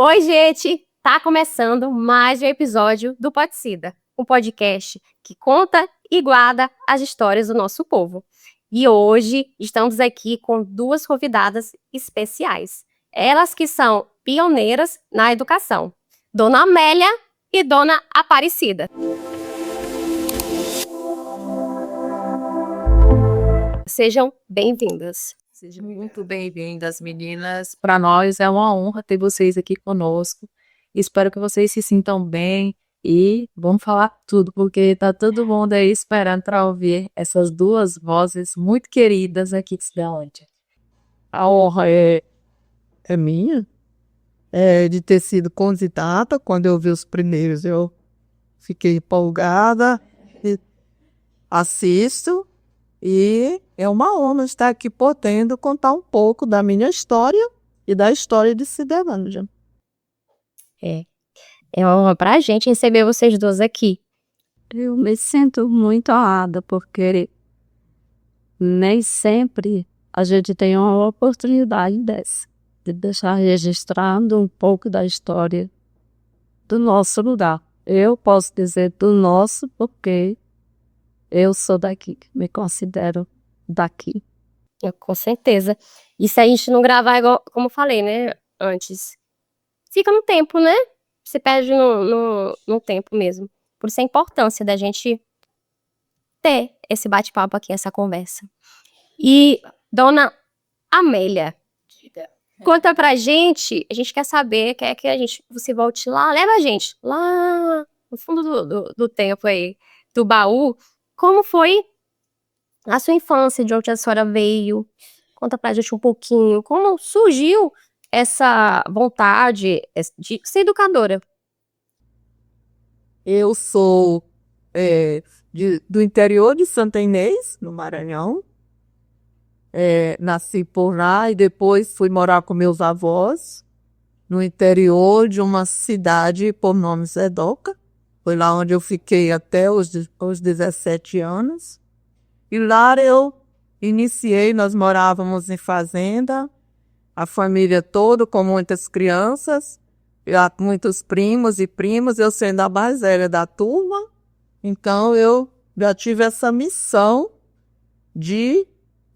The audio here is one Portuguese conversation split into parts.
Oi, gente! Tá começando mais um episódio do Podsida, um podcast que conta e guarda as histórias do nosso povo. E hoje estamos aqui com duas convidadas especiais. Elas que são pioneiras na educação, Dona Amélia e Dona Aparecida. Sejam bem-vindas. Sejam muito bem-vindas, meninas. Para nós é uma honra ter vocês aqui conosco. Espero que vocês se sintam bem e vamos falar tudo, porque tá todo mundo aí esperando para ouvir essas duas vozes muito queridas aqui de Ceilândia. A honra é minha, de ter sido candidata. Quando eu vi os primeiros, eu fiquei empolgada, assisto. E é uma honra estar aqui podendo contar um pouco da minha história e da história de Cidelândia. É uma honra pra gente receber vocês duas aqui. Eu me sinto muito honrada, porque nem sempre a gente tem uma oportunidade dessa, de deixar registrado um pouco da história do nosso lugar. Eu posso dizer do nosso, porque eu sou daqui, me considero daqui. Com certeza. E se a gente não gravar igual, como eu falei, né, antes, fica no tempo, né? Se perde no tempo mesmo. Por isso a importância da gente ter esse bate-papo aqui, essa conversa. E, Dona Amélia, conta pra gente, a gente quer saber, quer que você volte lá, leva a gente lá no fundo do tempo aí, do baú. Como foi a sua infância, de onde a senhora veio? Conta pra gente um pouquinho. Como surgiu essa vontade de ser educadora? Eu sou do interior de Santa Inês, no Maranhão. Nasci por lá e depois fui morar com meus avós no interior de uma cidade por nome Zedoca. Foi lá onde eu fiquei até os 17 anos. E lá eu iniciei, nós morávamos em fazenda, a família toda com muitas crianças, muitos primos e primas, eu sendo a mais velha da turma. Então eu já tive essa missão de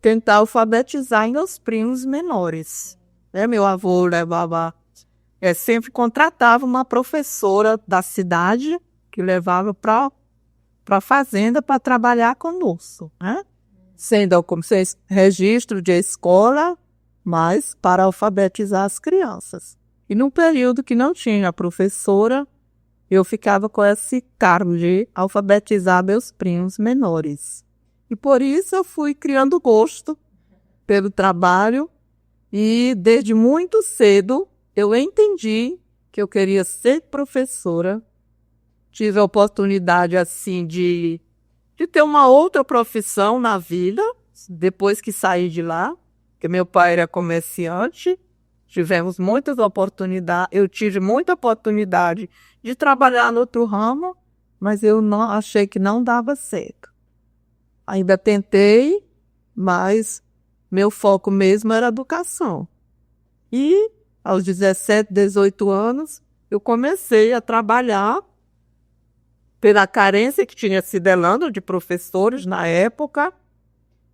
tentar alfabetizar meus primos menores. Meu avô levava, sempre contratava uma professora da cidade que levava para a fazenda para trabalhar conosco, né? Sendo como registro de escola, mas para alfabetizar as crianças. E num período que não tinha professora, eu ficava com esse cargo de alfabetizar meus primos menores. E por isso eu fui criando gosto pelo trabalho e desde muito cedo eu entendi que eu queria ser professora. Tive a oportunidade, assim, de ter uma outra profissão na vida, depois que saí de lá, porque meu pai era comerciante. Tivemos muitas oportunidades, eu tive muita oportunidade de trabalhar no outro ramo, mas eu não achei que não dava certo. Ainda tentei, mas meu foco mesmo era educação. E aos 17, 18 anos, eu comecei a trabalhar pela carência que tinha Cidelândia de professores na época.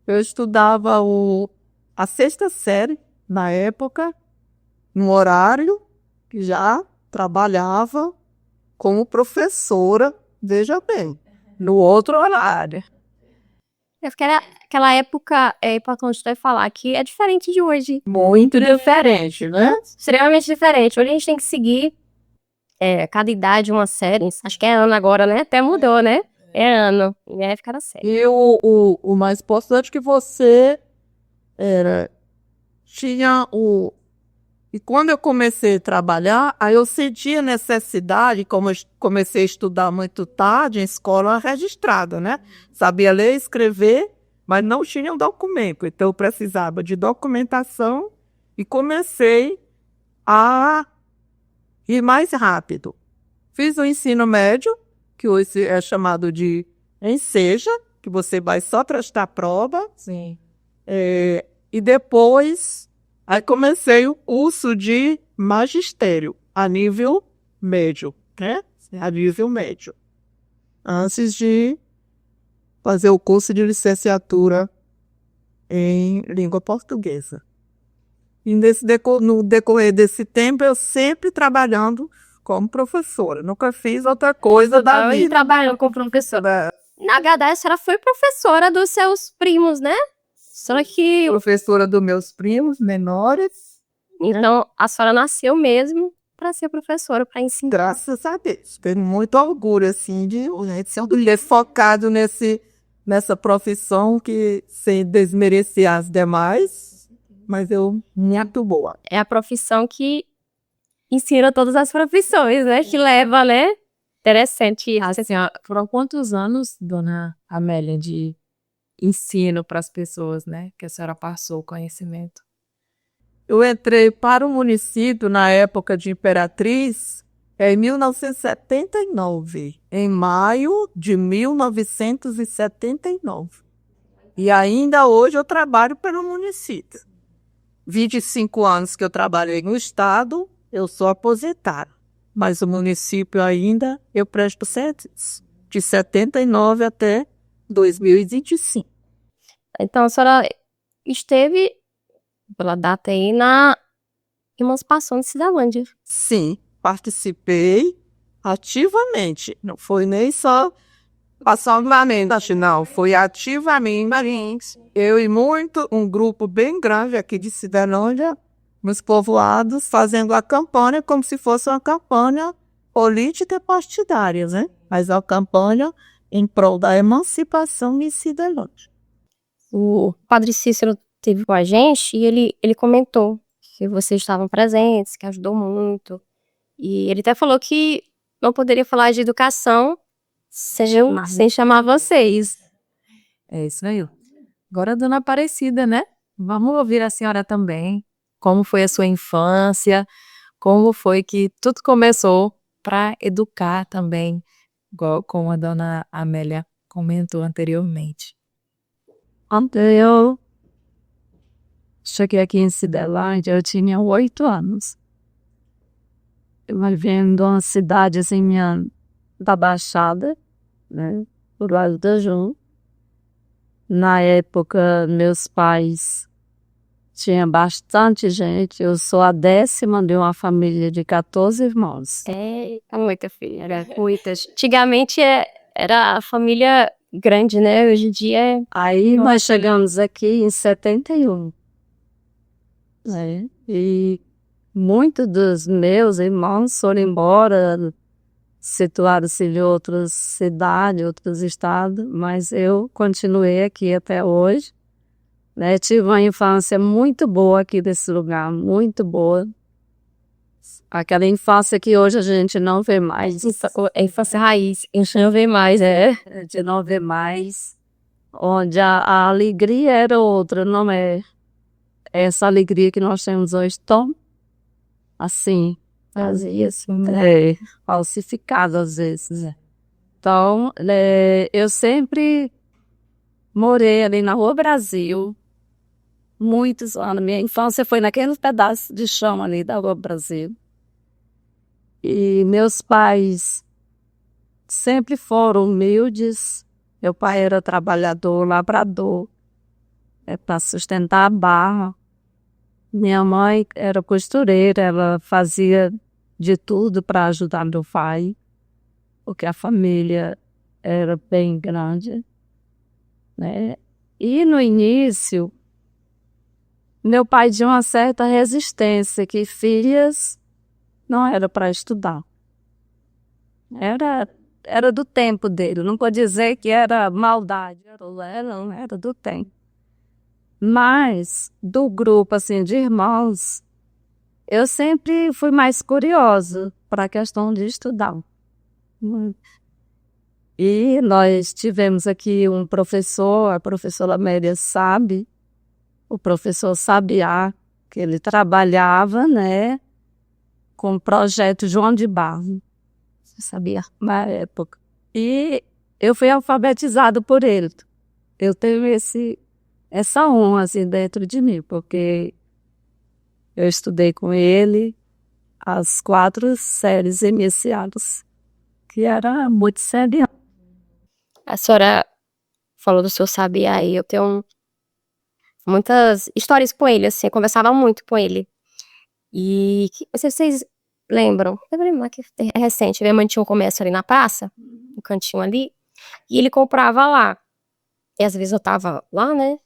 Eu estudava a 6ª série na época, num horário que já trabalhava como professora, veja bem, no outro horário. Porque aquela época, é importante até falar que é diferente de hoje. Muito diferente, né? Extremamente diferente. Hoje a gente tem que seguir cada idade uma série. Acho que é ano agora, né? Até mudou, né? É ano. E aí fica na série. E o mais importante é que você tinha o... E quando eu comecei a trabalhar, aí eu senti a necessidade, como eu comecei a estudar muito tarde, em escola registrada, né? Sabia ler e escrever, mas não tinha um documento. Então eu precisava de documentação e comecei a ir mais rápido. Fiz o ensino médio, que hoje é chamado de Enseja, que você vai só prestar prova. Sim. E depois... Aí comecei o curso de magistério, a nível médio, né? A nível médio. Antes de fazer o curso de licenciatura em língua portuguesa. E no decorrer desse tempo, eu sempre trabalhando como professora. Nunca fiz outra coisa da Hoje vida. trabalhando como professora. Na verdade, a senhora foi professora dos seus primos, né? Só que, Professora dos meus primos menores, então, a senhora nasceu mesmo para ser professora, para ensinar. graças a Deus. Tenho muito orgulho, assim, de ser uma mulher focado nessa profissão que, sem desmerecer as demais, mas eu muito boa. É a profissão que ensina todas as profissões, né? Que leva, né? Interessante. Assim, ó, foram quantos anos, dona Amélia, de ensino para as pessoas, né? Que a senhora passou o conhecimento? Eu entrei para o município na época de Imperatriz em 1979, em maio de 1979. E ainda hoje eu trabalho pelo município. 25 anos que eu trabalhei no estado, eu sou aposentada. Mas o município ainda eu presto serviço. De 79 até 2025. Então, a senhora esteve, pela data aí, na emancipação de Cidrolândia. Sim, participei ativamente. Não foi nem só passivamente, não. Foi ativamente. Eu e um grupo bem grande aqui de Cidrolândia, nos povoados, fazendo a campanha como se fosse uma campanha política e partidária, né? Mas a campanha em prol da emancipação em Cidrolândia. O padre Cícero esteve com a gente e ele comentou que vocês estavam presentes, que ajudou muito. E ele até falou que não poderia falar de educação sem chamar vocês. É isso aí. Agora, dona Aparecida, né? Vamos ouvir a senhora também. Como foi a sua infância? Como foi que tudo começou para educar também, igual como a dona Amélia comentou anteriormente. Eu cheguei aqui em Cidrolândia, eu tinha 8 anos. Eu vivendo uma cidade assim, da Baixada, né, do lado da Jun. Na época, meus pais tinham bastante gente. Eu sou a 10ª de uma família de 14 irmãos. É muita filha, era muitas. Antigamente era a família grande, né? Hoje em dia é... Aí nós chegamos aqui em 71. Né? E muitos dos meus irmãos foram embora, situaram-se em outras cidades, outros estados, mas eu continuei aqui até hoje. Né? Tive uma infância muito boa aqui desse lugar, muito boa. Aquela infância que hoje a gente não vê mais. A infância raiz, a gente não vê mais, é. A gente não vê mais. Onde a alegria era outra, não é essa alegria que nós temos hoje, tão assim, Fazia assim, né? falsificada às vezes. Então, eu sempre morei ali na Rua Brasil, muitos anos. Minha infância foi naquele pedaço de chão ali da Rua Brasil. E meus pais sempre foram humildes. Meu pai era trabalhador, lavrador, para sustentar a barra. Minha mãe era costureira, ela fazia de tudo para ajudar meu pai, porque a família era bem grande, né? E no início, meu pai tinha uma certa resistência, que filhas não era para estudar. Era do tempo dele, não pode dizer que era maldade, era do tempo. Mas, do grupo assim, de irmãos, eu sempre fui mais curiosa para a questão de estudar. E nós tivemos aqui um professor, a professora Amélia sabe, o professor Sabiá, que ele trabalhava, né, com o projeto João de Barro. Você sabia? Na época. E eu fui alfabetizada por ele. Eu tenho essa honra assim, dentro de mim, porque eu estudei com ele, as 4 séries iniciais, que era muito séria. A senhora falou do seu sabiá e eu tenho muitas histórias com ele, assim, eu conversava muito com ele. E vocês lembram? Eu vou lembrar que é recente, minha mãe tinha um comércio ali na praça, no cantinho ali, e ele comprava lá. E às vezes eu tava lá, né?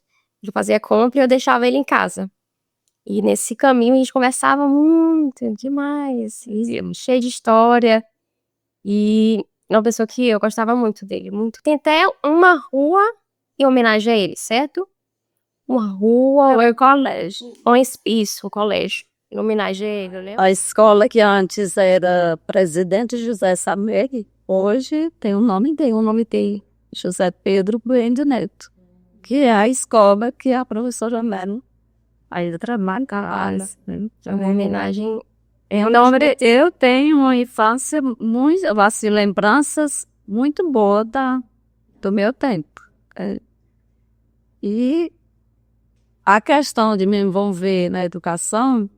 Ele fazia compra e eu deixava ele em casa. E nesse caminho a gente conversava muito, demais, e cheio de história. E é uma pessoa que eu gostava muito dele, muito. Tem até uma rua em homenagem a ele, certo? Uma rua, Foi o colégio. isso, um colégio, em homenagem a ele, né? A escola que antes era Presidente José Samegh, hoje tem o nome dele, José Pedro Bueno Neto, que é a escola que a professora Melo ainda trabalha. É uma homenagem. Eu tenho uma infância muito, assim, lembranças muito boas do meu tempo. E a questão de me envolver na educação,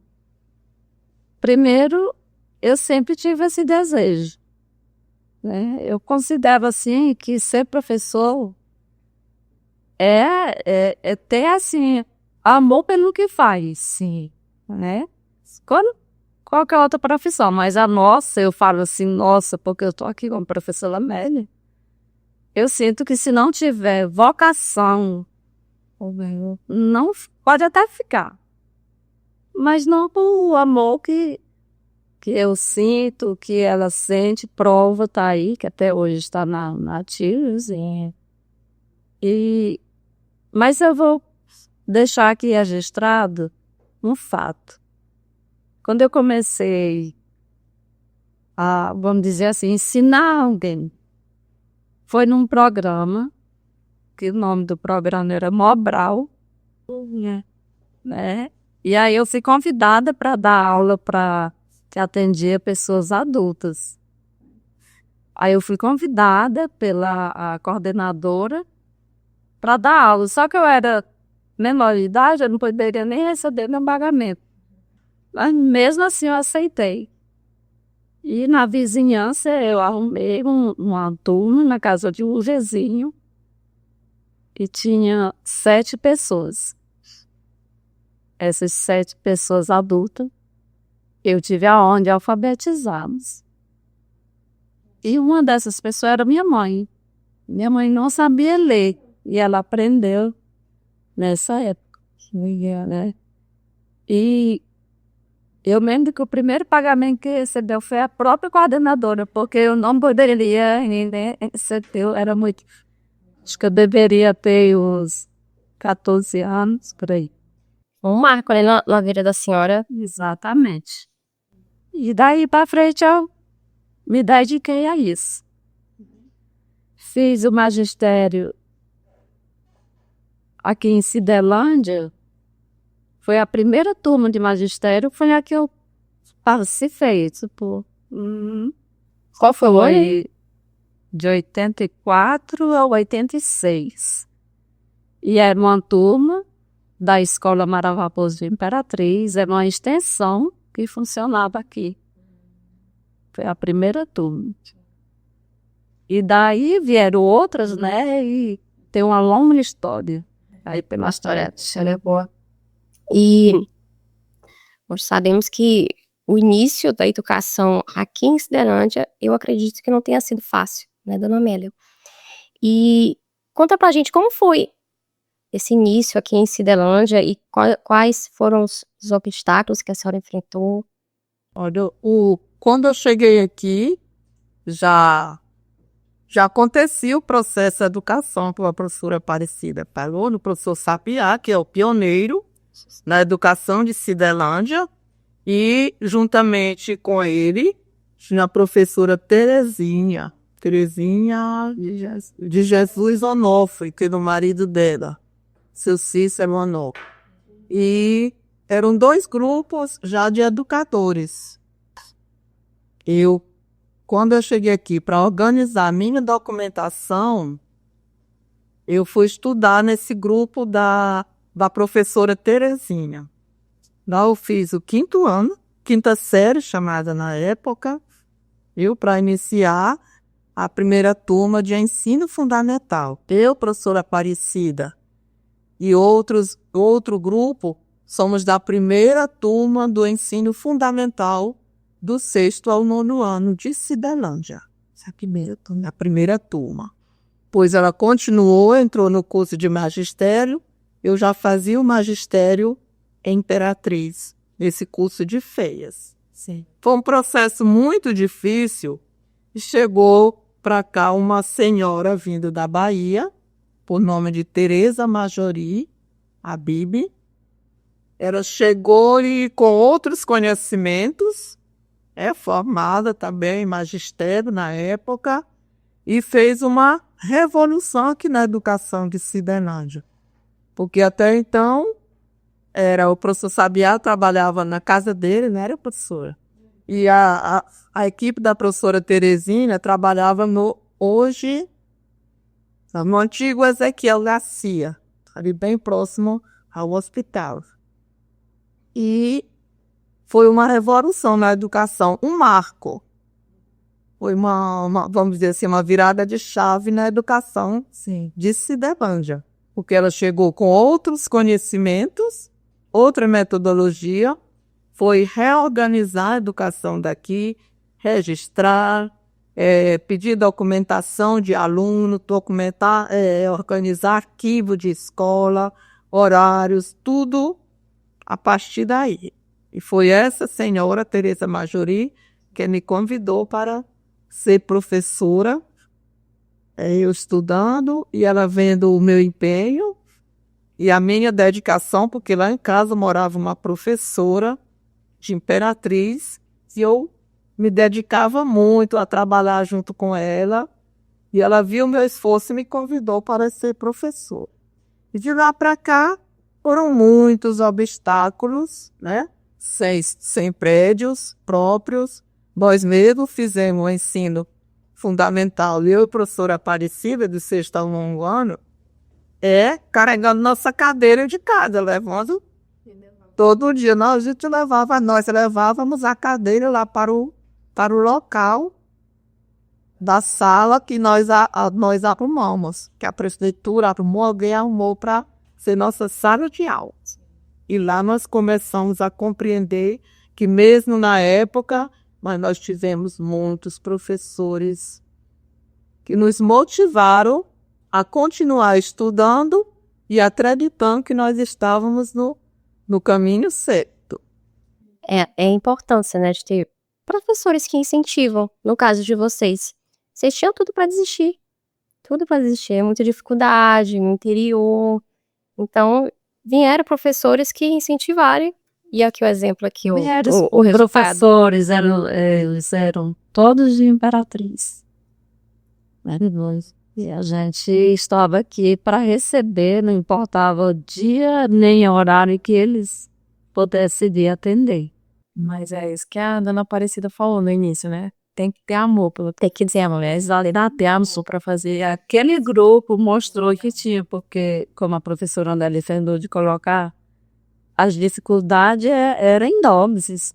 primeiro, eu sempre tive esse desejo, né? Eu considero, assim, que ser professor é ter, assim, amor pelo que faz, sim, né? Qualquer outra profissão, mas a nossa, eu falo assim, nossa, porque eu tô aqui como professora Amélia, eu sinto que se não tiver vocação, não pode até ficar, mas não o amor que eu sinto, que ela sente, prova tá aí, que até hoje está na ativa, mas eu vou deixar aqui registrado um fato. Quando eu comecei a, vamos dizer assim, ensinar alguém, foi num programa, que o nome do programa era Mobral, né? E aí eu fui convidada para dar aula para que atendia pessoas adultas. Aí eu fui convidada pela a coordenadora para dar aula, só que eu era menor de idade, eu não poderia nem receber meu pagamento. Mas mesmo assim eu aceitei. E na vizinhança eu arrumei uma turma na casa de um vizinho e tinha 7 pessoas. Essas 7 pessoas adultas, eu tive aonde de alfabetizá-los. E uma dessas pessoas era minha mãe. Minha mãe não sabia ler e ela aprendeu nessa época, né? E eu lembro que o primeiro pagamento que recebeu foi a própria coordenadora, porque eu não poderia, né, eu era muito... Acho que eu deveria ter uns 14 anos, por aí. Um marco ali na vida da senhora. Exatamente. E daí para frente eu me dediquei a isso. Fiz o magistério aqui em Cidelândia. Foi a primeira turma de magistério, foi a que eu participei. Tipo, Qual foi o ano? foi de 84 a 86. E era uma turma da Escola Mara Raposo de Imperatriz, era uma extensão que funcionava aqui. Foi a primeira turma. E daí vieram outras, né? E tem uma longa história. Aí pela história, ela é boa. E nós sabemos que o início da educação aqui em Cidelândia, eu acredito que não tenha sido fácil, né, dona Amélia? E conta pra gente como foi esse início aqui em Cidelândia e quais foram os obstáculos que a senhora enfrentou. Olha, quando eu cheguei aqui, já acontecia o processo de educação que a professora Aparecida falou, no professor Sapiá, que é o pioneiro na educação de Cidelândia, e juntamente com ele, tinha a professora Terezinha de Jesus Onofre, que era o marido dela, seu Cícero Onofre. E eram 2 grupos já de educadores. Quando eu cheguei aqui para organizar a minha documentação, eu fui estudar nesse grupo da professora Terezinha. Lá eu fiz o 5º ano quinta série, chamada na época, para iniciar a primeira turma de ensino fundamental. Eu, professora Aparecida, e outro grupo, somos da primeira turma do ensino fundamental do 6º ao 9º ano de Cidelândia. A primeira turma. Pois ela continuou, entrou no curso de magistério, eu já fazia o magistério em Imperatriz, nesse curso de feias. Sim. Foi um processo muito difícil e chegou para cá uma senhora vindo da Bahia, por nome de Tereza Majori, a Bibi. Ela chegou e com outros conhecimentos, formada também em magistério na época, e fez uma revolução aqui na educação de Cidelândia. Porque até então, o professor Sabiá trabalhava na casa dele, não era professora. E a equipe da professora Terezinha trabalhava no antigo Ezequiel Garcia, ali bem próximo ao hospital. E foi uma revolução na educação, um marco. Foi vamos dizer assim, uma virada de chave na educação de Cidelândia. Porque ela chegou com outros conhecimentos, outra metodologia, foi reorganizar a educação daqui, registrar, pedir documentação de aluno, organizar arquivo de escola, horários, tudo a partir daí. E foi essa senhora, Tereza Majori, que me convidou para ser professora, eu estudando e ela vendo o meu empenho e a minha dedicação, porque lá em casa morava uma professora de Imperatriz e eu me dedicava muito a trabalhar junto com ela e ela viu o meu esforço e me convidou para ser professora. E de lá para cá foram muitos obstáculos, né? Sem prédios próprios. Nós mesmos fizemos o ensino fundamental. Eu e a professora Aparecida, do 6º ao 9º ano, carregando nossa cadeira de casa, levando. Todo dia nós levávamos a cadeira lá para o local da sala que nós arrumamos, que a prefeitura arrumou, alguém arrumou para ser nossa sala de aula. E lá nós começamos a compreender que mesmo na época, mas nós tivemos muitos professores que nos motivaram a continuar estudando e acreditando que nós estávamos no caminho certo. É a importância, né, de ter professores que incentivam. No caso de vocês tinham tudo para desistir. Tudo para desistir. Muita dificuldade no interior. Então, vieram professores que incentivaram. E aqui o exemplo, aqui o resultado. Professores, eles eram todos de Imperatriz. E a gente estava aqui para receber, não importava o dia nem o horário que eles pudessem vir atender. Mas é isso que a dona Aparecida falou no início, né? Tem que ter amor, tem que dizer, mulheres ali na terra para fazer. Aquele grupo mostrou que tinha, porque, como a professora Andélia tentou de colocar, as dificuldades eram enormes,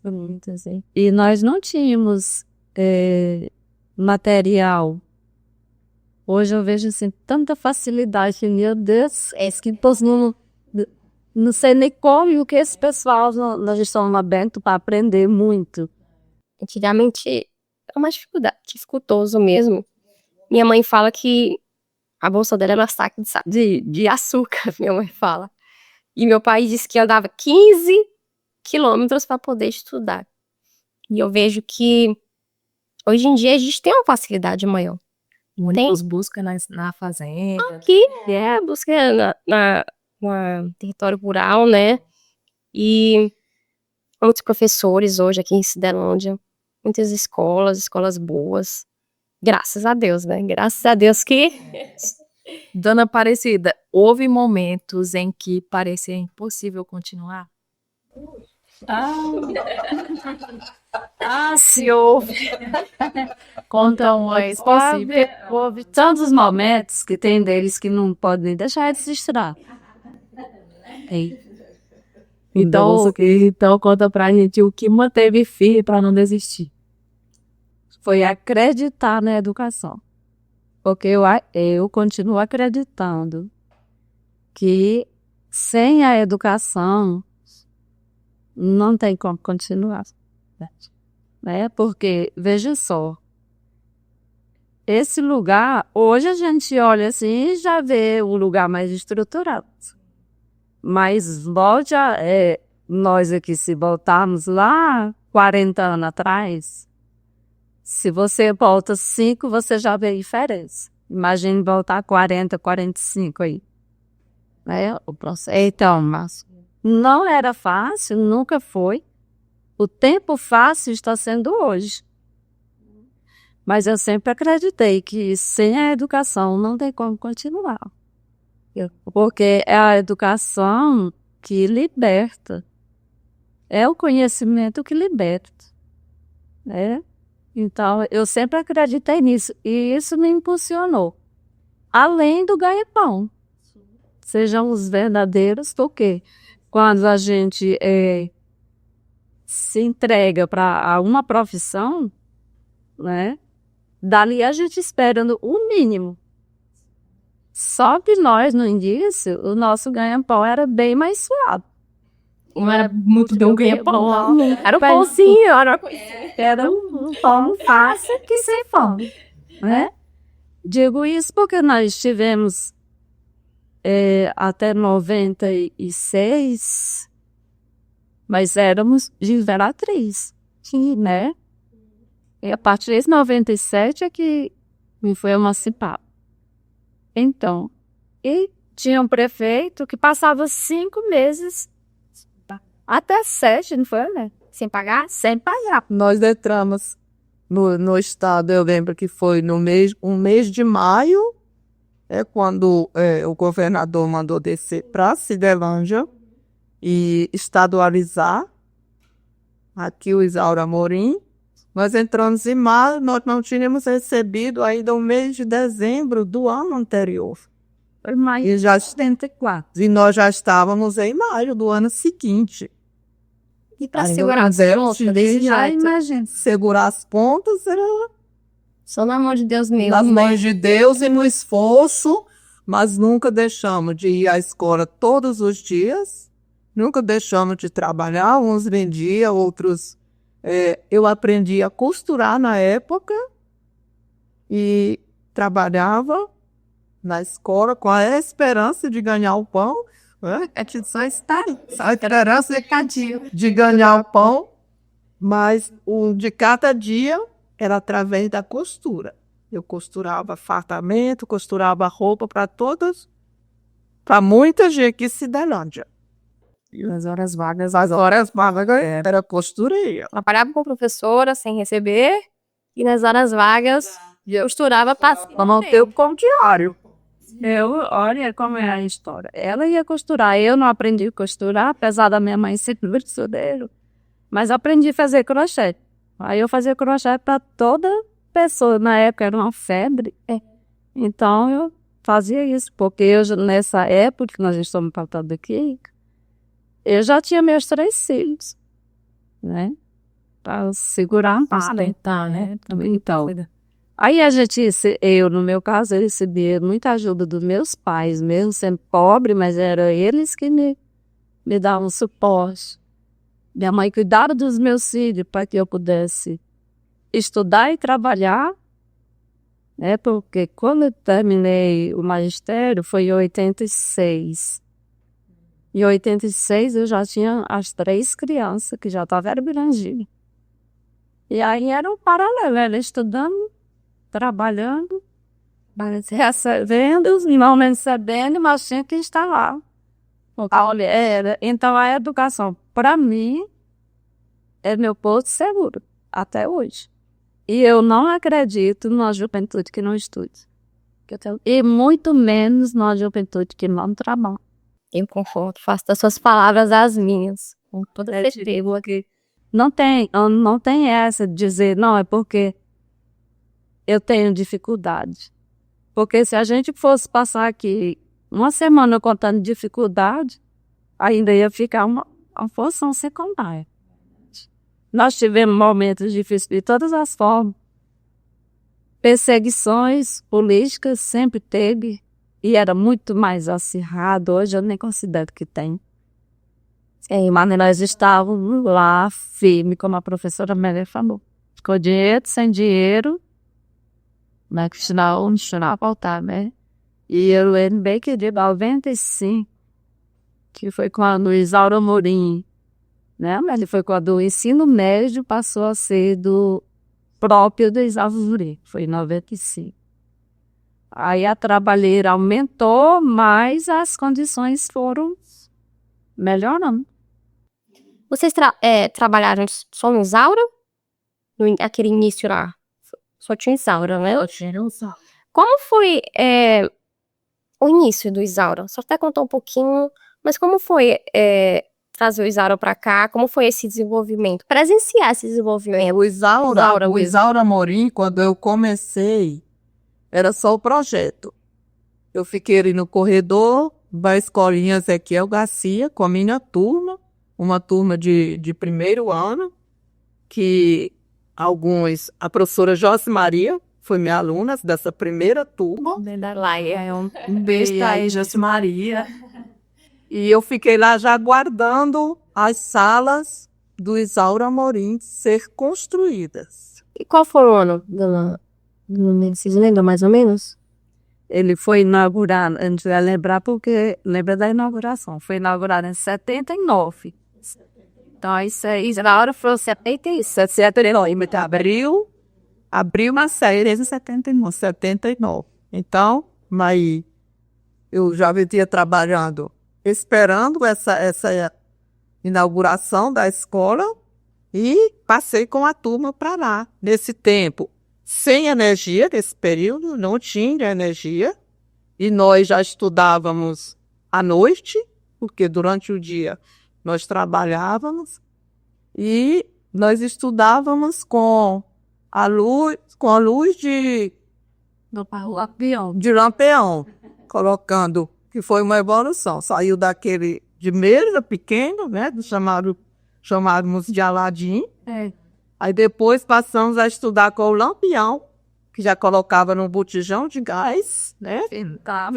assim. E nós não tínhamos material. Hoje eu vejo assim, tanta facilidade, meu Deus, que não sei nem como o que esse pessoal na gestão aberta para aprender muito. Antigamente é uma dificultoso mesmo. Minha mãe fala que a bolsa dela era um saco de açúcar, minha mãe fala. E meu pai disse que andava 15 quilômetros para poder estudar. E eu vejo que hoje em dia a gente tem uma facilidade maior. Muitos buscam na fazenda. Aqui, busca no território rural, né? E muitos professores hoje aqui em Cidelândia. Muitas escolas boas. Graças a Deus, né? Graças a Deus que... Dona Aparecida, houve momentos em que parecia impossível continuar? Se houve. Conta um possível. Houve tantos momentos que tem deles que não podem deixar de se estudar. Então conta pra gente o que manteve firme para não desistir. Foi acreditar na educação. Porque eu continuo acreditando que sem a educação não tem como continuar. Né? Porque, veja só, esse lugar, hoje a gente olha assim e já vê um lugar mais estruturado. Mas nós aqui, se voltarmos lá 40 anos atrás, se você volta 5, você já vê a diferença. Imagine voltar 40, 45 aí. O processo. Então, mas não era fácil, nunca foi. O tempo fácil está sendo hoje. Mas eu sempre acreditei que sem a educação não tem como continuar. Porque é a educação que liberta. É o conhecimento que liberta. Né? Então, eu sempre acreditei nisso. E isso me impulsionou. Além do ganha-pão. Sejam os verdadeiros, porque quando a gente se entrega para uma profissão, né? Dali a gente espera o mínimo. Só que nós, no início, o nosso ganha-pão era bem mais suave. Não era muito bem um ganha-pão. Era um pãozinho, era uma coisinha. Era um pão fácil que sem fome, né? Digo isso porque nós tivemos até 96, mas éramos de Imperatriz, né? E a partir de 97 é que me foi emancipado. Então, e tinha um prefeito que passava 5 meses, até 7, não foi, né? Sem pagar? Sem pagar. Nós entramos no estado, eu lembro que foi um mês de maio, quando o governador mandou descer para Cidelândia e estadualizar aqui o Isauro Amorim. Nós entramos em maio, nós não tínhamos recebido ainda o mês de dezembro do ano anterior. Foi maio E já 74. E nós já estávamos em maio do ano seguinte. E para segurar as pontas desse jeito? Imagina. Segurar as pontas era Só na mão de Deus mesmo. nas né? mãos de Deus e no esforço, mas nunca deixamos de ir à escola todos os dias, nunca deixamos de trabalhar, uns vendiam, outros... eu aprendi a costurar na época e trabalhava na escola com a esperança de ganhar o pão, né? Só a esperança de ganhar o pão, mas o de cada dia era através da costura. Eu costurava fartamento, costurava roupa para muita gente aqui em Cidelândia. E as horas vagas era costureira. Trabalhava com professora sem receber e nas horas vagas costurava para manter o pão diário. Olha como é a história. Ela ia costurar, eu não aprendi a costurar, apesar da minha mãe ser costureira, mas aprendi a fazer crochê. Aí eu fazia crochê para toda pessoa, na época era uma febre. Então eu fazia isso, porque nessa época que nós estamos falando aqui, eu já tinha meus 3 filhos, né? Para segurar a Sustentar, né? Então, aí eu, no meu caso, eu recebia muita ajuda dos meus pais, mesmo sendo pobre, mas eram eles que me davam suporte. Minha mãe cuidava dos meus filhos para que eu pudesse estudar e trabalhar, né? Porque quando eu terminei o magistério foi em 86. Em 86 eu já tinha as 3 crianças, que já estavam grandinhas. E aí era um paralelo, ela estudando, trabalhando, recebendo, não recebendo, mas tinha que estar lá. Então a educação, para mim, é meu posto seguro, até hoje. E eu não acredito numa juventude que não estude. E muito menos numa juventude que não trabalha. Eu conforto, faço das suas palavras as minhas. Com toda certeza. Não tem essa de dizer, não, é porque eu tenho dificuldade. Porque se a gente fosse passar aqui uma semana contando dificuldade, ainda ia ficar uma função secundária. Nós tivemos momentos difíceis de todas as formas. Perseguições políticas sempre teve e era muito mais acirrado. Hoje eu nem considero que tem. Sim, mas nós estávamos lá firme, como a professora Amélia falou. Com dinheiro, sem dinheiro, mas que não faltar, né? E eu lembro bem que de 95, que foi quando o Isaura Amorim, né? Mas ele foi quando o ensino médio passou a ser do próprio do Isaura Amorim, foi em 95. Aí a trabalheira aumentou, mas as condições foram melhorando. Vocês trabalharam só no Isaura? Aquele início lá? Só tinha Isaura, né? Como foi o início do Isaura? Só até contou um pouquinho, mas como foi trazer o Isaura pra cá? Como foi esse desenvolvimento? Presenciar esse desenvolvimento. O Isaura Amorim, quando eu comecei, era só o projeto. Eu fiquei ali no corredor da escolinha Ezequiel Garcia com a minha turma, uma turma de primeiro ano, que a professora Josi Maria foi minha aluna dessa primeira turma. Um beijo pra aí, Josi Maria. E eu fiquei lá já aguardando as salas do Isaura Amorim ser construídas. E qual foi o ano, dona? Vocês lembram mais ou menos? Ele foi inaugurado, a gente vai lembrar porque lembra da inauguração. Foi inaugurado em 79. Então, isso na hora foi 79. Abriu uma série em 79. Então, mas eu já vinha trabalhando, esperando essa inauguração da escola e passei com a turma para lá. Nesse tempo, sem energia, nesse período, não tinha energia. E nós já estudávamos à noite, porque durante o dia nós trabalhávamos. E nós estudávamos com a luz de lampião, colocando, que foi uma evolução. Saiu daquele de mesa pequeno, né, chamávamos de Aladim. Aí depois passamos a estudar com o lampião, que já colocava num botijão de gás, né?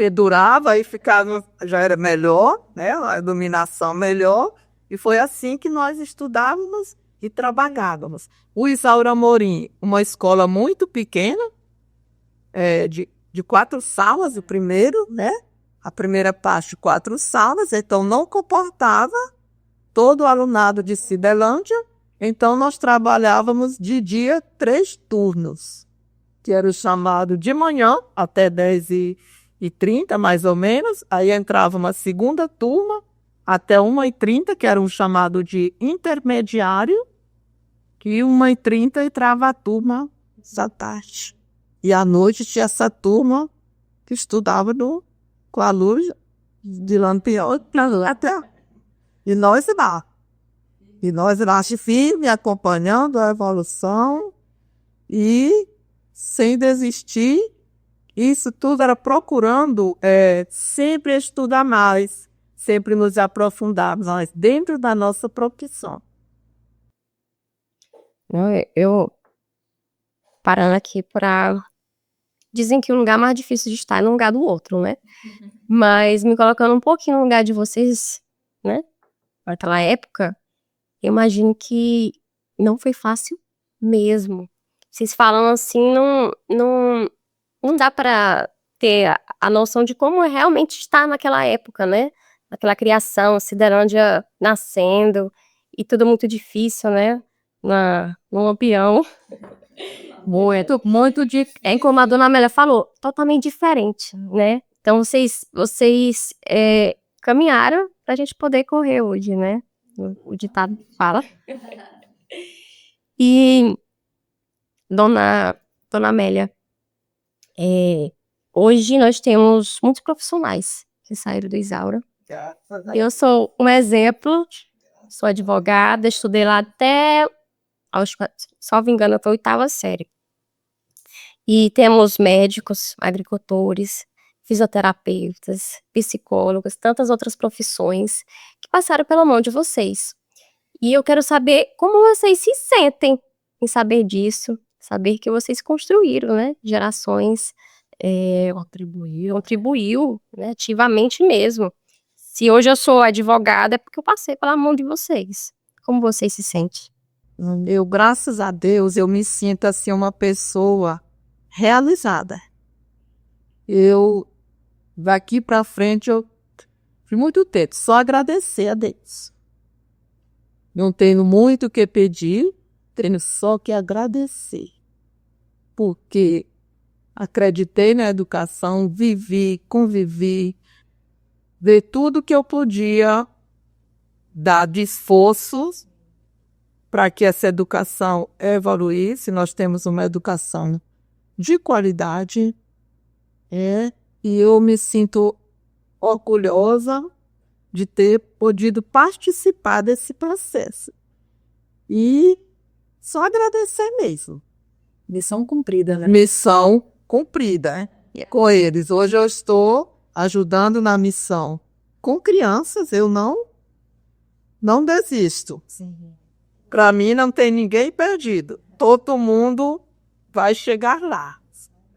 Durava, aí ficava, já era melhor, né? A iluminação melhor. E foi assim que nós estudávamos e trabalhávamos. O Isaura Amorim, uma escola muito pequena, de 4 salas, o primeiro, né? A primeira parte, 4 salas, então não comportava todo o alunado de Cidelândia. Então nós trabalhávamos de dia 3 turnos, que era o chamado de manhã até 10h30, mais ou menos. Aí entrava uma segunda turma, até 1h30, que era um chamado de intermediário, e 1h30 entrava a turma da tarde. E à noite tinha essa turma que estudava com a luz de lampião até. E nós lá firme, acompanhando a evolução e sem desistir. Isso tudo era procurando sempre estudar mais, sempre nos aprofundarmos mais dentro da nossa profissão. Eu parando aqui dizem que o lugar mais difícil de estar é no lugar do outro, né? Mas me colocando um pouquinho no lugar de vocês, né? Naquela época, eu imagino que não foi fácil mesmo. Vocês falam assim, não dá pra ter a noção de como realmente está naquela época, né? Naquela criação, Cidelândia nascendo e tudo muito difícil, né? No Lampião. Muito como a dona Amélia falou, totalmente diferente, né? Então vocês caminharam pra gente poder correr hoje, né? O ditado fala. E dona Amélia, hoje nós temos muitos profissionais que saíram do Isaura. Eu sou um exemplo, sou advogada, estudei lá até, salvo engano, até a 8ª série. E temos médicos, agricultores, fisioterapeutas, psicólogos, tantas outras profissões que passaram pela mão de vocês. E eu quero saber como vocês se sentem em saber disso, saber que vocês construíram, né, gerações, contribuiu, né, ativamente mesmo. Se hoje eu sou advogada é porque eu passei pela mão de vocês. Como vocês se sentem? Eu, graças a Deus, eu me sinto assim uma pessoa realizada. Eu, daqui para frente, eu fui muito tempo só agradecer a Deus. Não tenho muito o que pedir, tenho só que agradecer. Porque acreditei na educação, vivi, convivi, dei tudo que eu podia dar de esforços para que essa educação evoluísse. Nós temos uma educação de qualidade, e eu me sinto orgulhosa de ter podido participar desse processo. E só agradecer mesmo. Missão cumprida, né? Missão cumprida, com eles. Hoje eu estou ajudando na missão com crianças, eu não desisto. Para mim não tem ninguém perdido. Todo mundo vai chegar lá.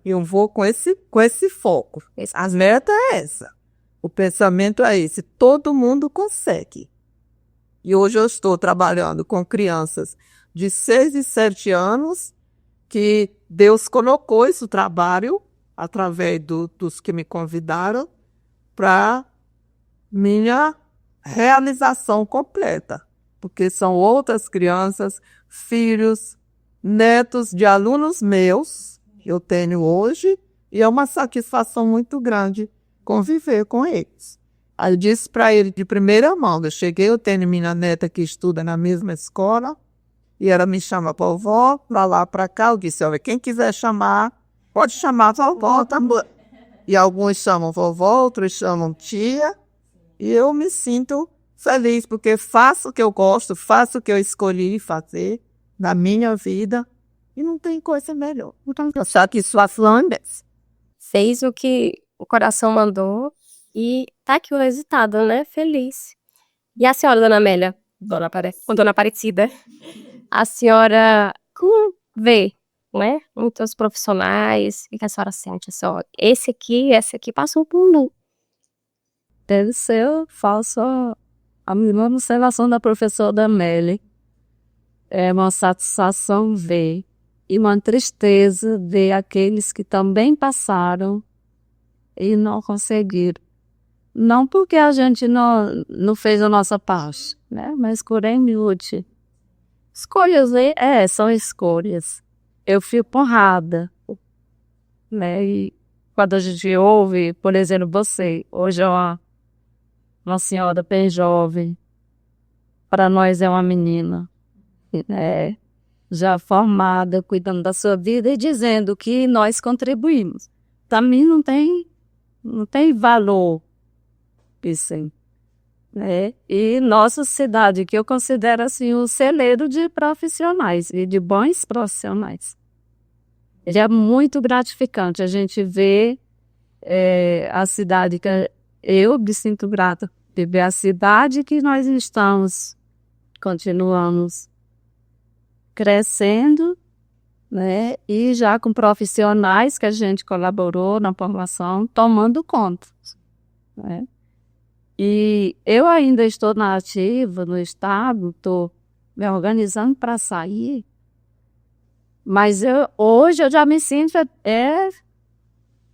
Eu vou com esse foco. A meta é essa. O pensamento é esse. Todo mundo consegue. E hoje eu estou trabalhando com crianças de 6 e 7 anos que Deus colocou esse trabalho através dos que me convidaram para minha realização completa. Porque são outras crianças, filhos, netos de alunos meus que eu tenho hoje, e é uma satisfação muito grande conviver com eles. Aí eu disse para ele de primeira mão, eu cheguei, eu tenho minha neta que estuda na mesma escola, e ela me chama vovó, para lá, para cá. Eu disse, olha, quem quiser chamar, pode chamar vovó, tá bom. E alguns chamam vovó, outros chamam tia, e eu me sinto feliz, porque faço o que eu gosto, faço o que eu escolhi fazer na minha vida, e não tem coisa melhor. Então, satisfação é dessa. Fez o que o coração mandou e tá aqui o resultado, né? Feliz. E a senhora, dona Amélia? Dona Aparecida. A senhora como vê, né? Muitos profissionais. O que a senhora sente? Esse aqui passou por mim. Deve ser, eu faço a mesma observação da professora Amélia. É uma satisfação ver e uma tristeza ver aqueles que também passaram e não conseguiram. Não porque a gente não fez a nossa parte, né? Mas porém, miúde. Escolhas, são escolhas. Eu fico honrada, né? E quando a gente ouve, por exemplo, você, hoje é uma senhora bem jovem, para nós é uma menina, né? Já formada, cuidando da sua vida e dizendo que nós contribuímos. Para mim não tem valor isso aí, né? E nossa cidade, que eu considero assim um celeiro de profissionais e de bons profissionais. Ele é muito gratificante a gente ver a cidade que eu me sinto grata de ver a cidade que nós continuamos crescendo, né? E já com profissionais que a gente colaborou na formação, tomando conta, né? E eu ainda estou na ativa, no estado, estou me organizando para sair, mas hoje eu já me sinto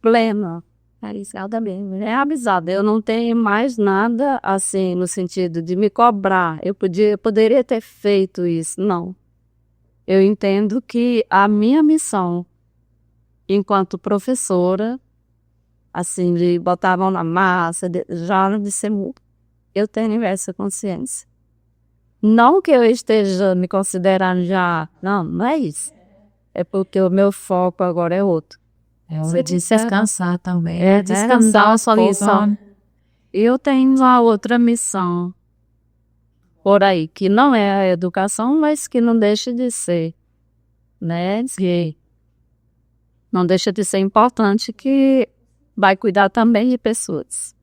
plena, realizada mesmo, realizada. Eu não tenho mais nada assim, no sentido de me cobrar. Eu poderia ter feito isso, não. Eu entendo que a minha missão, enquanto professora, assim, de botar a mão na massa, já de ser muito, eu tenho essa consciência. Não que eu esteja me considerando já, não é isso. É porque o meu foco agora é outro. Você disse descansar também. Descansar a sua missão. Eu tenho uma outra missão por aí, que não é a educação, mas que não deixa de ser, né? Que não deixa de ser importante, que vai cuidar também de pessoas.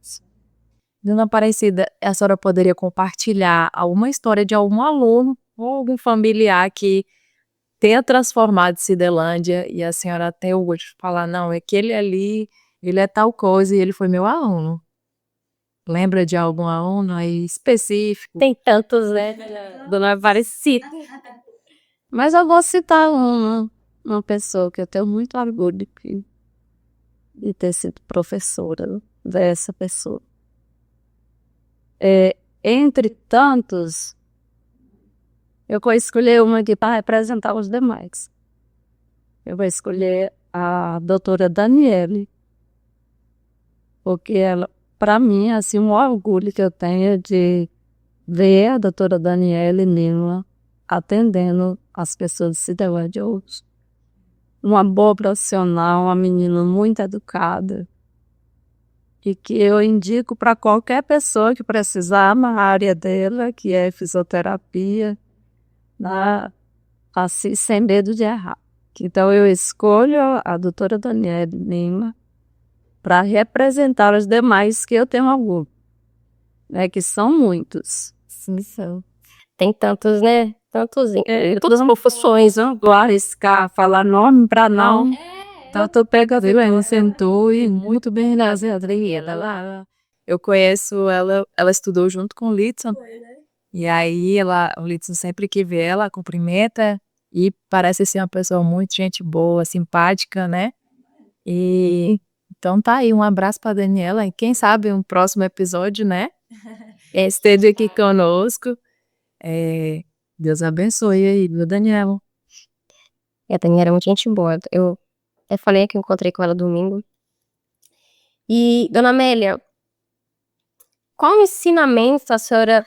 Dona Aparecida, a senhora poderia compartilhar alguma história de algum aluno ou algum familiar que tenha transformado Cidelândia e a senhora até hoje falar, não, aquele ali, ele é tal coisa e ele foi meu aluno. Lembra de algum aluno aí específico? Tem tantos, né, Dona Aparecida. Mas eu vou citar uma pessoa que eu tenho muito orgulho de ter sido professora dessa pessoa. Entre tantos, eu vou escolher uma aqui para representar os demais. Eu vou escolher a doutora Daniele, porque ela, para mim, assim, um orgulho que eu tenho de ver a doutora Daniele Lima atendendo as pessoas de Cidelândia hoje. Uma boa profissional, uma menina muito educada, e que eu indico para qualquer pessoa que precisar na área dela, que é fisioterapia, assim, sem medo de errar. Então, eu escolho a doutora Daniele Lima para representar os demais que eu tenho orgulho, né, que são muitos. Sim, são. Tem tantos, né? Tantos. Todas as profissões, não vou arriscar falar nome para não. Então, eu pego ela sentou e muito bem na Adriana lá. Eu conheço ela, ela estudou junto com o Litson. E aí o Litson sempre que vê ela, cumprimenta e parece ser uma pessoa muito gente boa, simpática, né? E então tá aí, um abraço para Daniela e quem sabe um próximo episódio, né? Esteja aqui conosco. Deus abençoe aí, viu, Daniela? E a Daniela é muito gente boa. Eu falei que eu encontrei com ela domingo. E, Dona Amélia, qual ensinamento a senhora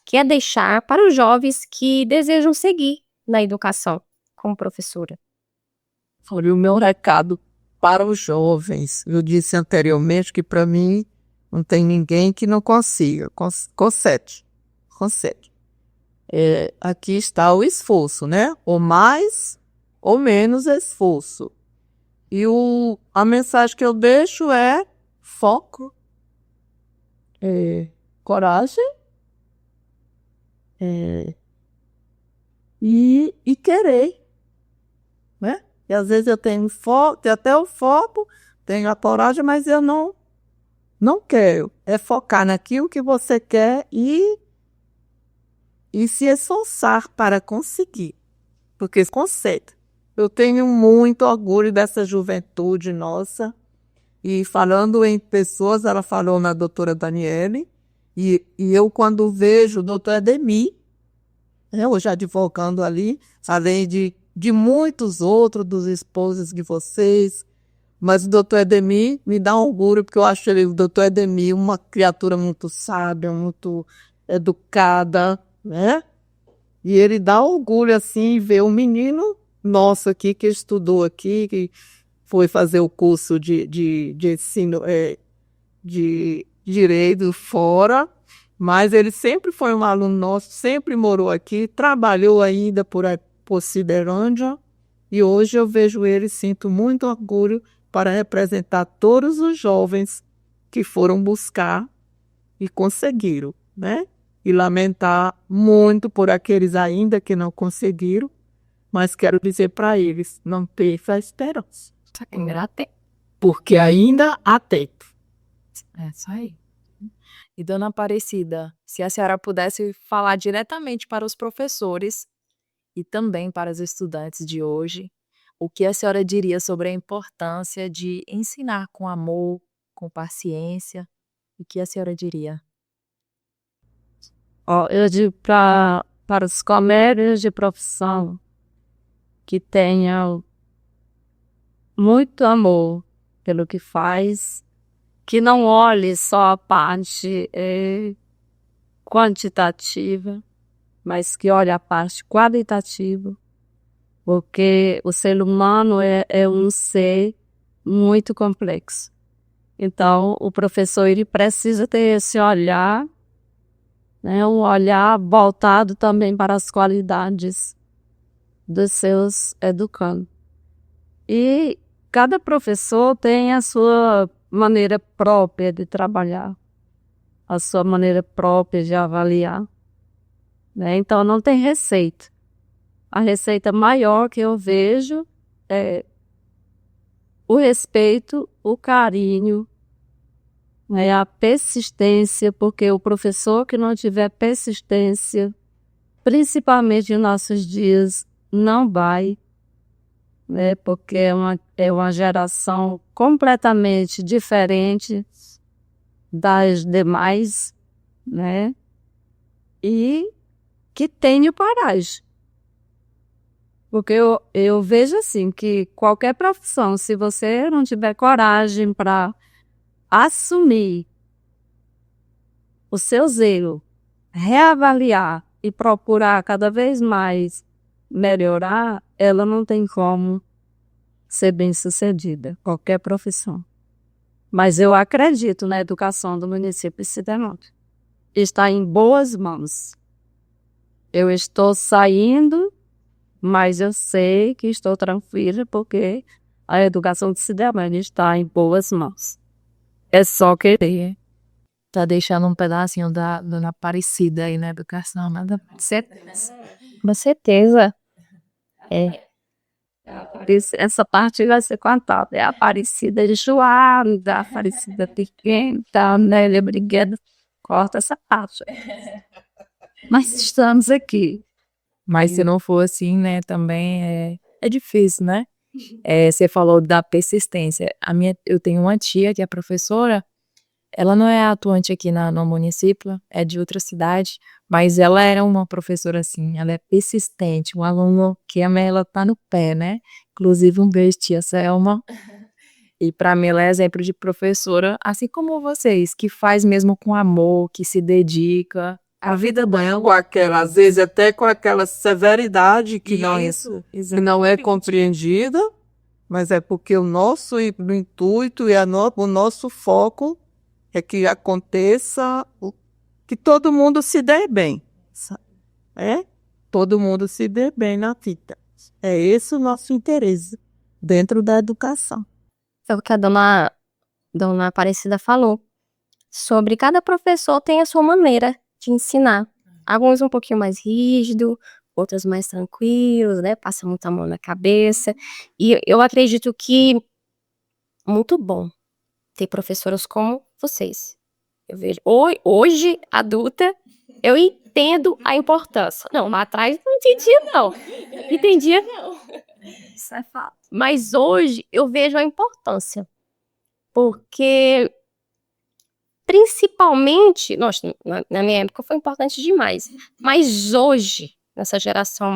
quer deixar para os jovens que desejam seguir na educação como professora? Olha, o meu recado para os jovens, eu disse anteriormente que para mim não tem ninguém que não consiga, consegue. Aqui está o esforço, né? Ou mais ou menos esforço. E a mensagem que eu deixo é foco, coragem e querer, né? E às vezes eu tenho até o foco, tenho a coragem, mas eu não quero. É focar naquilo que você quer e se esforçar para conseguir, porque consegue. Eu tenho muito orgulho dessa juventude nossa. E falando em pessoas, ela falou na doutora Daniele, e eu quando vejo o doutor Ademir, hoje advogando ali, além de muitos outros, dos esposos de vocês, mas o doutor Ademir me dá orgulho, porque eu acho o doutor Ademir uma criatura muito sábia, muito educada, né? E ele dá orgulho, assim, ver um menino nosso aqui, que estudou aqui, que foi fazer o curso de ensino de direito fora, mas ele sempre foi um aluno nosso, sempre morou aqui, trabalhou ainda por Cidelândia, e hoje eu vejo ele e sinto muito orgulho para representar todos os jovens que foram buscar e conseguiram, né? E lamentar muito por aqueles ainda que não conseguiram, mas quero dizer para eles, não perca a esperança. Ainda tem. Porque ainda há tempo. É isso aí. E Dona Aparecida, se a senhora pudesse falar diretamente para os professores e também para os estudantes de hoje, o que a senhora diria sobre a importância de ensinar com amor, com paciência? O que a senhora diria? Eu digo para os colegas de profissão que tenham muito amor pelo que faz, que não olhe só a parte quantitativa, mas que olhe a parte qualitativa, porque o ser humano é um ser muito complexo. Então, o professor ele precisa ter esse olhar, né, um olhar voltado também para as qualidades dos seus educandos. E cada professor tem a sua maneira própria de trabalhar, a sua maneira própria de avaliar, né? Então, não tem receita. A receita maior que eu vejo é o respeito, o carinho, né? A persistência, porque o professor que não tiver persistência, principalmente em nossos dias, não vai, né? Porque é uma geração completamente diferente das demais, né? E que tenha coragem. Porque eu vejo assim, que qualquer profissão, se você não tiver coragem para assumir o seu zelo, reavaliar e procurar cada vez mais melhorar, ela não tem como ser bem-sucedida, qualquer profissão. Mas eu acredito na educação do município de Siderópolis. Está em boas mãos. Eu estou saindo, mas eu sei que estou tranquila porque a educação de Siderópolis está em boas mãos. É só querer. Tá deixando um pedacinho da Dona Aparecida aí na educação, nada mais. Com certeza. Essa parte vai ser contada. É a Aparecida de Joana, a Aparecida pequena, tá, né? Ele brigando. Corta essa parte. Mas estamos aqui. Mas se não for assim, né, também é difícil, né? Você falou da persistência. Eu tenho uma tia que é professora, ela não é atuante aqui no município, é de outra cidade, mas ela era uma professora assim, ela é persistente, um aluno que ama ela tá no pé, né? Inclusive um beijo, tia Selma. E para mim ela é exemplo de professora, assim como vocês, que faz mesmo com amor, que se dedica. A vida dela, com aquela, às vezes até com aquela severidade que não é compreendida, mas é porque o nosso intuito e o nosso foco é que aconteça, que todo mundo se dê bem, é? Todo mundo se dê bem na vida. É esse o nosso interesse dentro da educação. Foi o que a dona Aparecida falou. Sobre cada professor tem a sua maneira de ensinar. Alguns um pouquinho mais rígido, outros mais tranquilos, né? Passa muita mão na cabeça. E eu acredito que muito bom ter professoras como vocês. Eu vejo hoje, adulta, eu entendo a importância. Não, lá atrás não entendia, não. Entendia, não. Isso é fato. Mas hoje eu vejo a importância. Porque, principalmente, nossa, na minha época foi importante demais. Mas hoje, nessa geração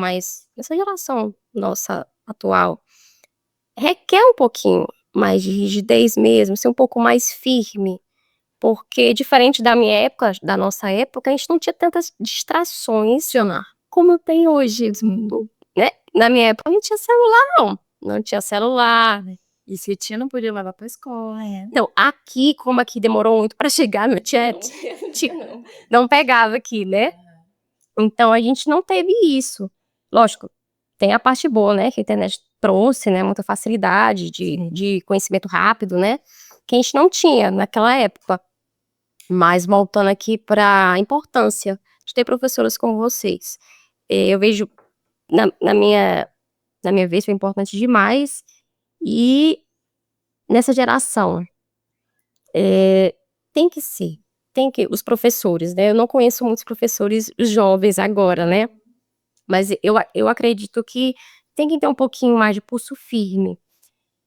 nossa atual, requer um pouquinho mais de rigidez mesmo, ser um pouco mais firme. Porque, diferente da minha época, da nossa época, a gente não tinha tantas distrações como tem hoje, né? Na minha época não tinha celular, não. Não tinha celular. E se tinha, não podia levar pra escola, Não, como aqui demorou muito para chegar meu chat, não pegava aqui, né? Então a gente não teve isso. Lógico, tem a parte boa, né? Que a internet trouxe, né? Muita facilidade de conhecimento rápido, né? Que a gente não tinha naquela época. Mas voltando aqui para a importância de ter professoras como vocês. Eu vejo, na minha vez, foi importante demais. E nessa geração, tem que ser. Os professores, né? Eu não conheço muitos professores jovens agora, né? Mas eu acredito que tem que ter um pouquinho mais de pulso firme.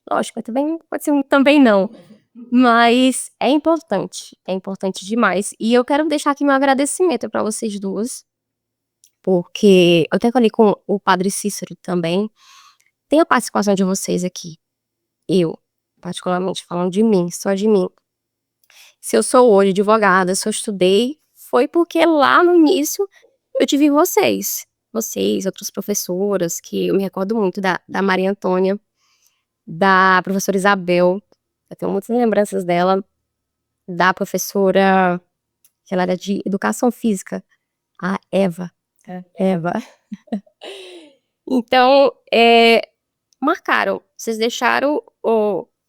Lógico, também pode ser também não. Mas é importante demais. E eu quero deixar aqui meu agradecimento para vocês duas, porque eu até falei com o Padre Cícero também. Tem a participação de vocês aqui. Eu, particularmente falando de mim, só de mim. Se eu sou hoje advogada, se eu estudei, foi porque lá no início eu tive vocês, outras professoras, que eu me recordo muito da Maria Antônia, da professora Isabel, eu tenho muitas lembranças dela, da professora, que ela era de educação física, a Eva. Eva. Então, marcaram, vocês deixaram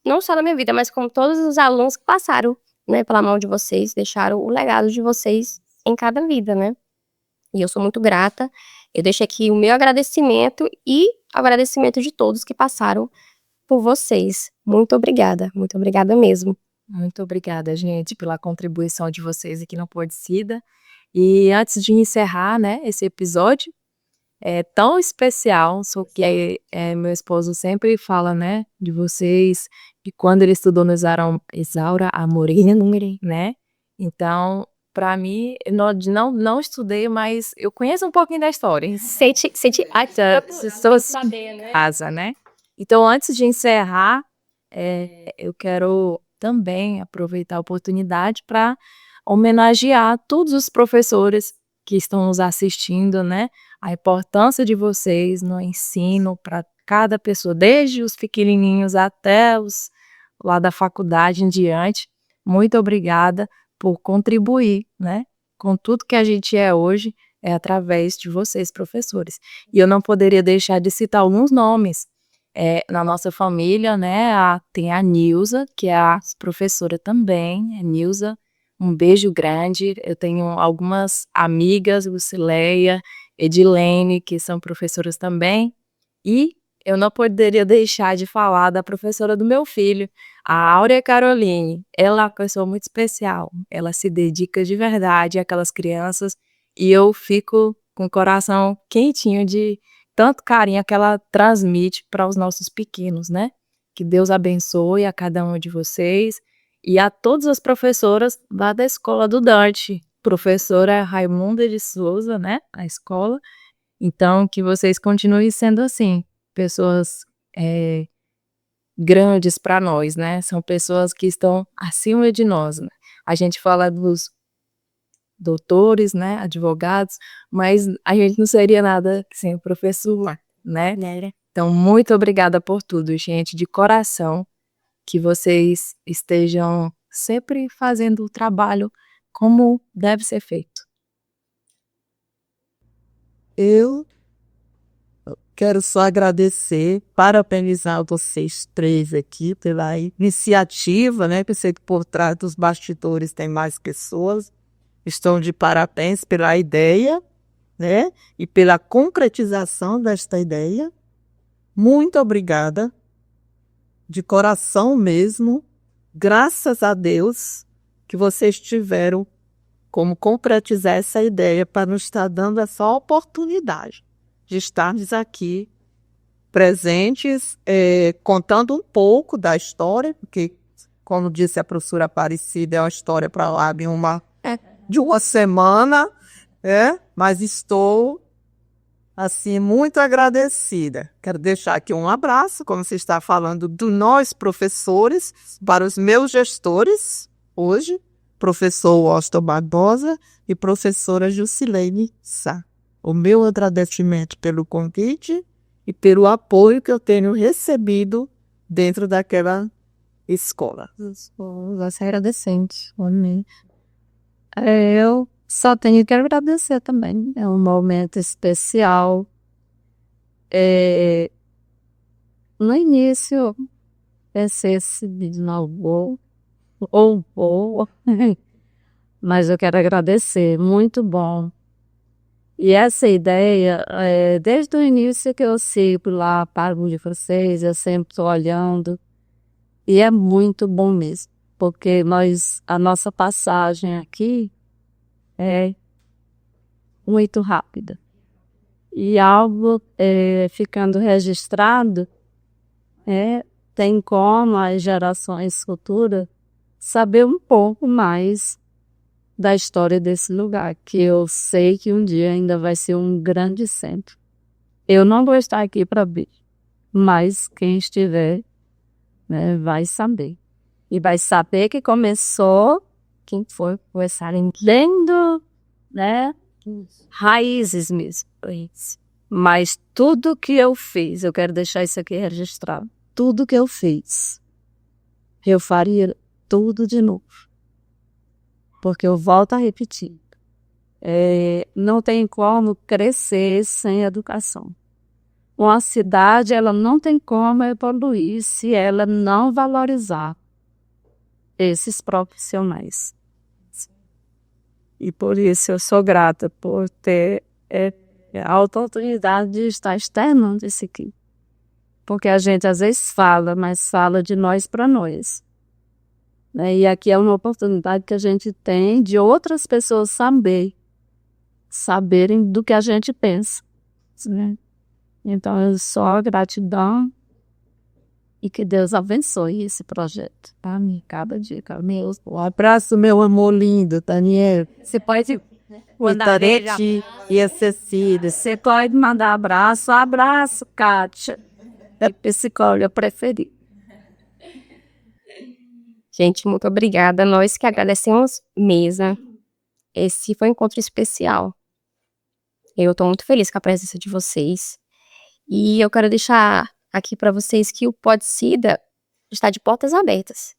não só na minha vida, mas com todos os alunos que passaram, né, pela mão de vocês, deixaram o legado de vocês em cada vida, né? E eu sou muito grata. Eu deixo aqui o meu agradecimento e o agradecimento de todos que passaram por vocês. Muito obrigada mesmo. Muito obrigada, gente, pela contribuição de vocês aqui no Pordicida. E antes de encerrar, né, esse episódio tão especial, só que meu esposo sempre fala, né, de vocês, de quando ele estudou no Isaura Amorim, né? Então, para mim, não estudei, mas eu conheço um pouquinho da história. Sente Saber, né? Casa, né? Então, antes de encerrar, eu quero também aproveitar a oportunidade para homenagear todos os professores que estão nos assistindo, né? A importância de vocês no ensino para cada pessoa, desde os pequenininhos até os lá da faculdade em diante. Muito obrigada por contribuir, né? Com tudo que a gente é hoje, é através de vocês, professores. E eu não poderia deixar de citar alguns nomes. Na nossa família, né, tem a Nilza, que é a professora também. A Nilza, um beijo grande. Eu tenho algumas amigas, Lucileia, Edilene, que são professoras também. E eu não poderia deixar de falar da professora do meu filho, a Áurea Caroline. Ela é uma pessoa muito especial. Ela se dedica de verdade àquelas crianças e eu fico com o coração quentinho de tanto carinho que ela transmite para os nossos pequenos, né? Que Deus abençoe a cada um de vocês e a todas as professoras lá da Escola do Dante. Professora Raimunda de Souza, né? A escola. Então, que vocês continuem sendo assim, pessoas grandes para nós, né? São pessoas que estão acima de nós, né? A gente fala dos doutores, né, advogados, mas a gente não seria nada sem o professor, né? Então, muito obrigada por tudo, gente, de coração, que vocês estejam sempre fazendo o trabalho como deve ser feito. Eu quero só agradecer, parabenizar vocês três aqui pela iniciativa, né? Pensei que por trás dos bastidores tem mais pessoas. Estão de parabéns pela ideia, né? E pela concretização desta ideia. Muito obrigada, de coração mesmo. Graças a Deus que vocês tiveram como concretizar essa ideia para nos estar dando essa oportunidade de estarmos aqui presentes, contando um pouco da história, porque, como disse a professora Aparecida, é uma história para lá de uma semana, mas estou, assim, muito agradecida. Quero deixar aqui um abraço, como você está falando, do nós professores, para os meus gestores, hoje, professor Washington Barbosa e professora Jusilene Sá. O meu agradecimento pelo convite e pelo apoio que eu tenho recebido dentro daquela escola. Você é agradecente. Eu só tenho que agradecer também. É um momento especial. No início, pensei se não vou, ou vou, mas eu quero agradecer. Muito bom. E essa ideia, desde o início que eu sigo lá, pago de vocês, eu sempre estou olhando. E é muito bom mesmo, porque a nossa passagem aqui é muito rápida. E algo ficando registrado, tem como as gerações futuras saber um pouco mais da história desse lugar, que eu sei que um dia ainda vai ser um grande centro. Eu não vou estar aqui para ver, mas quem estiver, né, vai saber. E vai saber que começou, quem foi começarem lendo, né, raízes mesmo. Mas tudo que eu fiz, eu quero deixar isso aqui registrado, tudo que eu fiz, eu faria tudo de novo. Porque eu volto a repetir, não tem como crescer sem educação. uma cidade ela não tem como evoluir se ela não valorizar esses profissionais. E por isso eu sou grata por ter a oportunidade de estar externando isso aqui. Porque a gente às vezes fala, mas fala de nós para nós. Né? E aqui é uma oportunidade que a gente tem de outras pessoas saberem do que a gente pensa. Né? Então, eu só gratidão e que Deus abençoe esse projeto. Tá? Cada dica. Um abraço, meu amor lindo, Daniel. Você pode mandar e a Cecília. Você pode mandar abraço, Kátia. É psicóloga preferida. Gente, muito obrigada. Nós que agradecemos mesmo. Esse foi um encontro especial. Eu estou muito feliz com a presença de vocês. E eu quero deixar aqui para vocês que o Pod Sida está de portas abertas.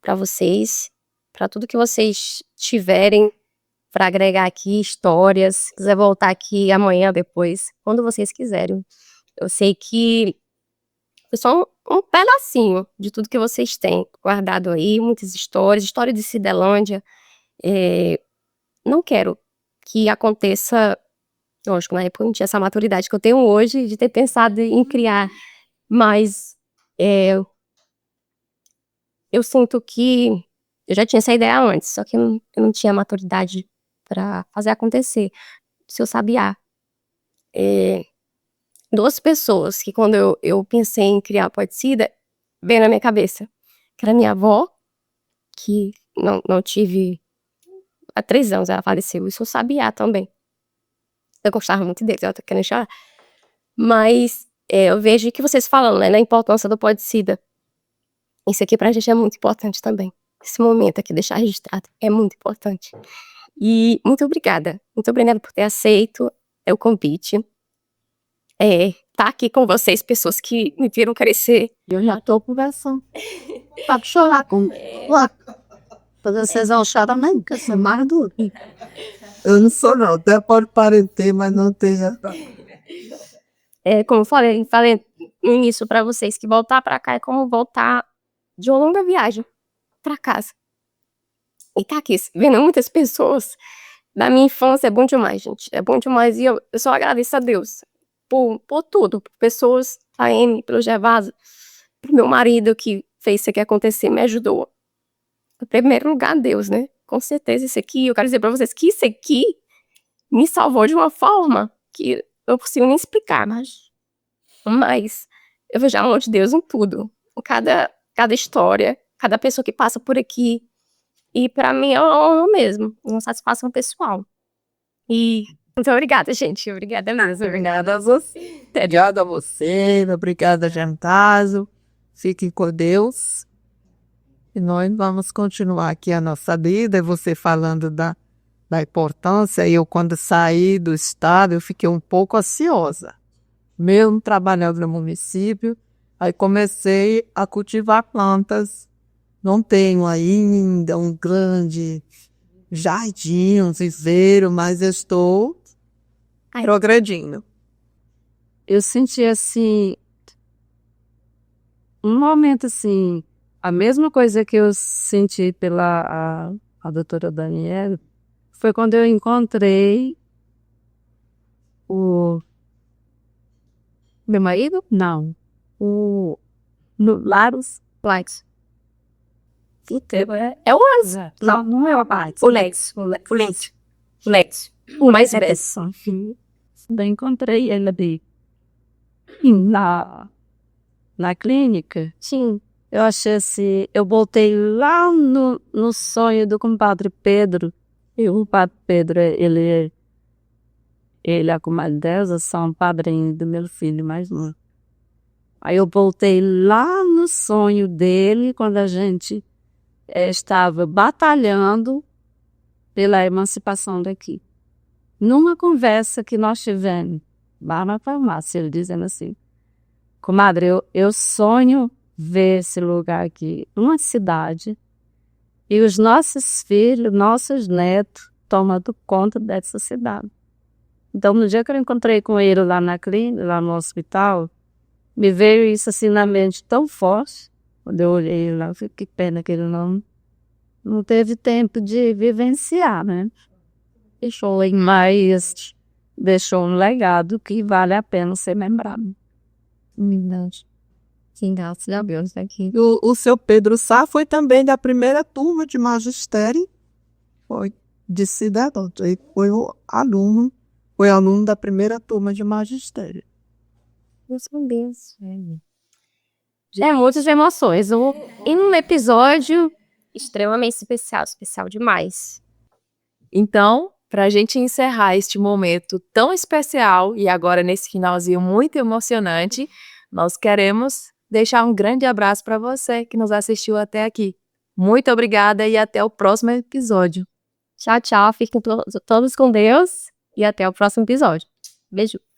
Para vocês, para tudo que vocês tiverem para agregar aqui, histórias. Se quiser voltar aqui amanhã, depois, quando vocês quiserem. Eu sei que foi só um pedacinho de tudo que vocês têm guardado aí, muitas histórias, história de Cidelândia. Não quero que aconteça, lógico, na época eu não tinha essa maturidade que eu tenho hoje de ter pensado em criar, mas eu sinto que eu já tinha essa ideia antes, só que eu não tinha maturidade para fazer acontecer. Seu Sabiá. Duas pessoas que quando eu pensei em criar o Pod Sida, veio na minha cabeça. Que era minha avó, que não tive há 3 anos, ela faleceu. E Seu Sabiá também. Eu gostava muito dele, eu tô querendo chorar. Mas eu vejo que vocês falam, né, na importância do Pod Sida. Isso aqui pra gente é muito importante também. Esse momento aqui, deixar registrado, é muito importante. E muito obrigada. Muito obrigada por ter aceito o convite. Tá aqui com vocês, pessoas que me viram crescer. Eu já estou conversando. Para chorar com vocês vão chorar nem, que você é mais duro. Eu não sou não, até pode parecer, mas não tem. Como eu falei no início pra vocês, que voltar pra cá é como voltar de uma longa viagem pra casa. E tá aqui, vendo muitas pessoas da minha infância, é bom demais, gente. É bom demais e eu só agradeço a Deus por tudo, por pessoas, a Amy, pelo Gervásio, pro meu marido que fez isso aqui acontecer, me ajudou. Em primeiro lugar, Deus, né? Com certeza isso aqui, eu quero dizer pra vocês que isso aqui me salvou de uma forma que eu não consigo nem explicar, mas eu vejo a mão de Deus em tudo. Em cada história, cada pessoa que passa por aqui. E pra mim é uma honra mesmo, uma satisfação pessoal. E muito obrigada, gente. Obrigada mesmo. Obrigada a você. Obrigada a você, obrigada, Jantazo. Fiquem com Deus. E nós vamos continuar aqui a nossa vida. E você falando da importância. Eu, quando saí do estado, eu fiquei um pouco ansiosa. Mesmo trabalhando no município, aí comecei a cultivar plantas. Não tenho ainda um grande jardim, um viveiro, mas eu estou progredindo. Eu senti assim, um momento assim, a mesma coisa que eu senti pela a doutora Daniela, foi quando eu encontrei o meu marido? Não. O Larus Lights. É o Asa. Não é o Lights. O Lex. O mais velho. Eu encontrei ele ali. Na clínica. Sim. Eu achei assim, eu voltei lá no sonho do compadre Pedro. E o compadre Pedro, ele e a comadre Delza são padrinhos do meu filho mais novo. Aí eu voltei lá no sonho dele, quando a gente estava batalhando pela emancipação daqui. Numa conversa que nós tivemos lá na farmácia, ele dizendo assim, comadre, eu sonho ver esse lugar aqui, uma cidade, e os nossos filhos, nossos netos, tomando conta dessa cidade. Então, no dia que eu encontrei com ele lá na clínica, lá no hospital, me veio isso assim na mente tão forte. Quando eu olhei lá, eu falei, que pena que ele não teve tempo de vivenciar, né? Mas deixou um legado que vale a pena ser lembrado. Verdade. Sim, graças a Deus, aqui. O seu Pedro Sá foi também da primeira turma de magistério, foi de cidadão. Ele foi aluno da primeira turma de magistério. Meu Deus. Muitas emoções. Em um episódio extremamente especial demais. Então, para a gente encerrar este momento tão especial e agora nesse finalzinho muito emocionante, nós queremos deixar um grande abraço para você que nos assistiu até aqui. Muito obrigada e até o próximo episódio. Tchau, tchau. Fiquem todos com Deus e até o próximo episódio. Beijo.